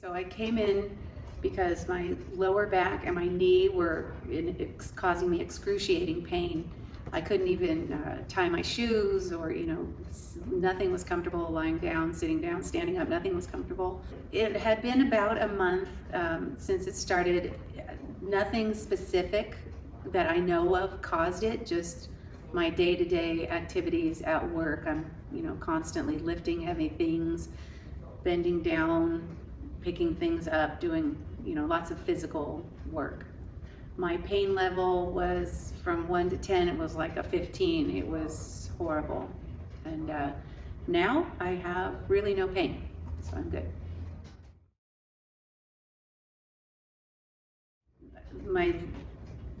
So I came in because my lower back and my knee were causing me excruciating pain. I couldn't even tie my shoes, or nothing was comfortable. Lying down, sitting down, standing up, nothing was comfortable. It had been about a month since it started. Nothing specific that I know of caused it, just my day-to-day activities at work. I'm constantly lifting heavy things, bending down, picking things up, doing lots of physical work. My pain level was from 1 to 10, it was like a 15. It was horrible. And now I have really no pain, so I'm good. My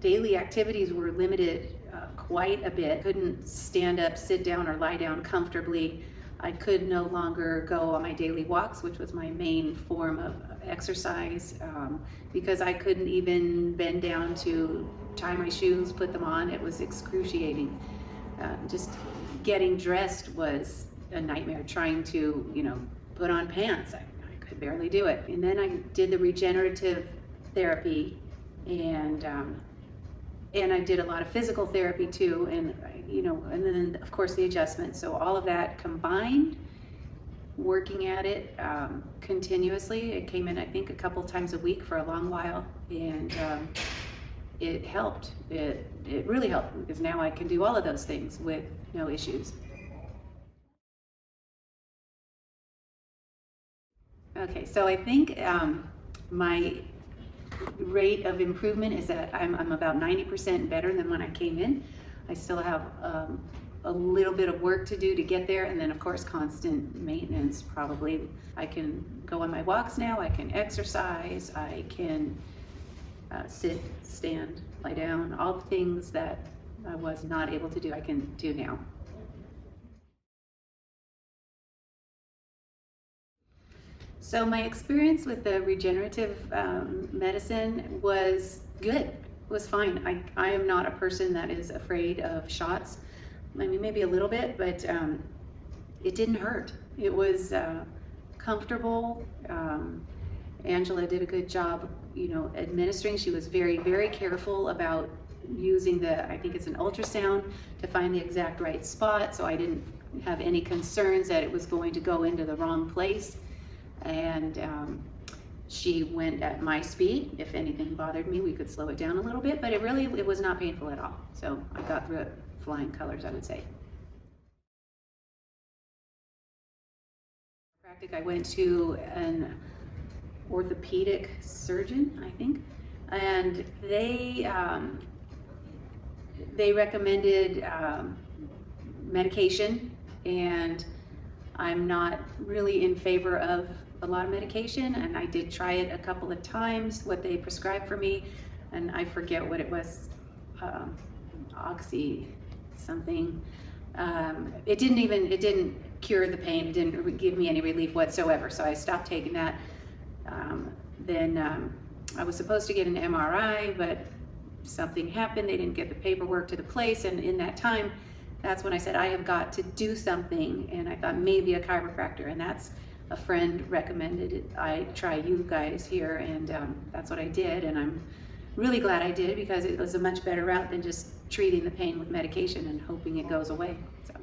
daily activities were limited quite a bit. Couldn't stand up, sit down, or lie down comfortably. I could no longer go on my daily walks, which was my main form of exercise, because I couldn't even bend down to tie my shoes, put them on. It was excruciating. Just getting dressed was a nightmare. Trying to, put on pants, I could barely do it. And then I did the regenerative therapy, and I did a lot of physical therapy too, and and then of course the adjustments. So all of that combined, working at it continuously. It came in, I think, a couple times a week for a long while, and it helped. It really helped, because now I can do all of those things with no issues. Okay, so I think my rate of improvement is that I'm about 90% better than when I came in. I still have a little bit of work to do to get there, and then of course constant maintenance probably. I can go on my walks now, I can exercise, I can sit, stand, lie down, all the things that I was not able to do, I can do now. So my experience with the regenerative medicine was good, was fine. I am not a person that is afraid of shots. I mean, maybe a little bit, but it didn't hurt. It was comfortable. Angela did a good job, administering. She was very, very careful about using I think it's an ultrasound, to find the exact right spot, so I didn't have any concerns that it was going to go into the wrong place. And she went at my speed. If anything bothered me, we could slow it down a little bit, but it was not painful at all. So I got through it flying colors, I would say. I went to an orthopedic surgeon, I think, and they recommended medication, and I'm not really in favor of a lot of medication, and I did try it a couple of times, what they prescribed for me, and I forget what it was, oxy something. It didn't cure the pain, it didn't give me any relief whatsoever, so I stopped taking that. Then I was supposed to get an MRI, but something happened, they didn't get the paperwork to the place, and in that time, that's when I said, I have got to do something, and I thought maybe a chiropractor, and that's a friend recommended it. I try you guys here, and that's what I did, and I'm really glad I did, because it was a much better route than just treating the pain with medication and hoping it goes away. So,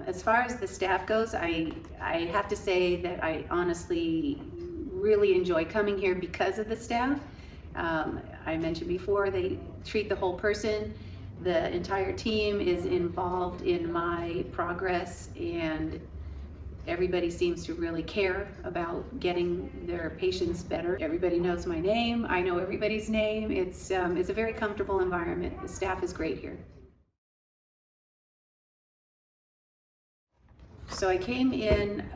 as far as the staff goes, I have to say that I honestly really enjoy coming here because of the staff. I mentioned before, they treat the whole person. The entire team is involved in my progress, and everybody seems to really care about getting their patients better. Everybody knows my name. I know everybody's name. It's a very comfortable environment. The staff is great here. So I came in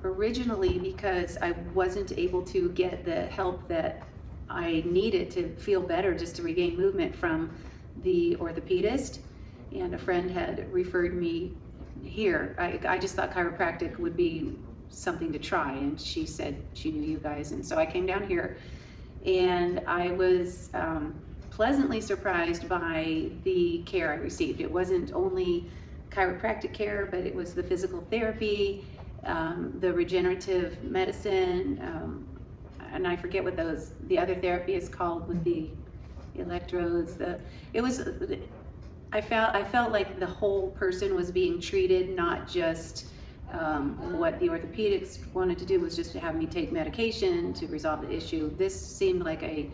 originally because I wasn't able to get the help that I needed to feel better, just to regain movement, from the orthopedist, and a friend had referred me here. I just thought chiropractic would be something to try, and she said she knew you guys, and so I came down here, and I was pleasantly surprised by the care I received. It wasn't only chiropractic care, but it was the physical therapy the regenerative medicine, and I forget what the other therapy is called with the electrodes. I felt like the whole person was being treated, not just what the orthopedics wanted to do was just to have me take medication to resolve the issue. This seemed like it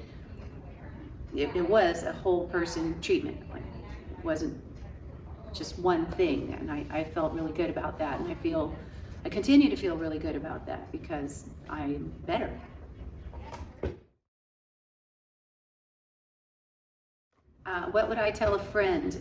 was a whole person treatment. Like, it wasn't just one thing, and I felt really good about that, and I continue to feel really good about that because I'm better. What would I tell a friend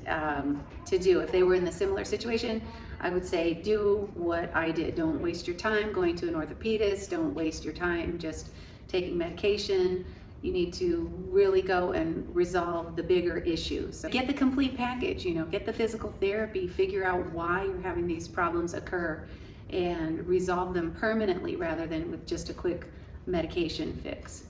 to do if they were in a similar situation? I would say, do what I did. Don't waste your time going to an orthopedist. Don't waste your time just taking medication. You need to really go and resolve the bigger issues. So get the complete package, get the physical therapy, figure out why you're having these problems occur, and resolve them permanently rather than with just a quick medication fix.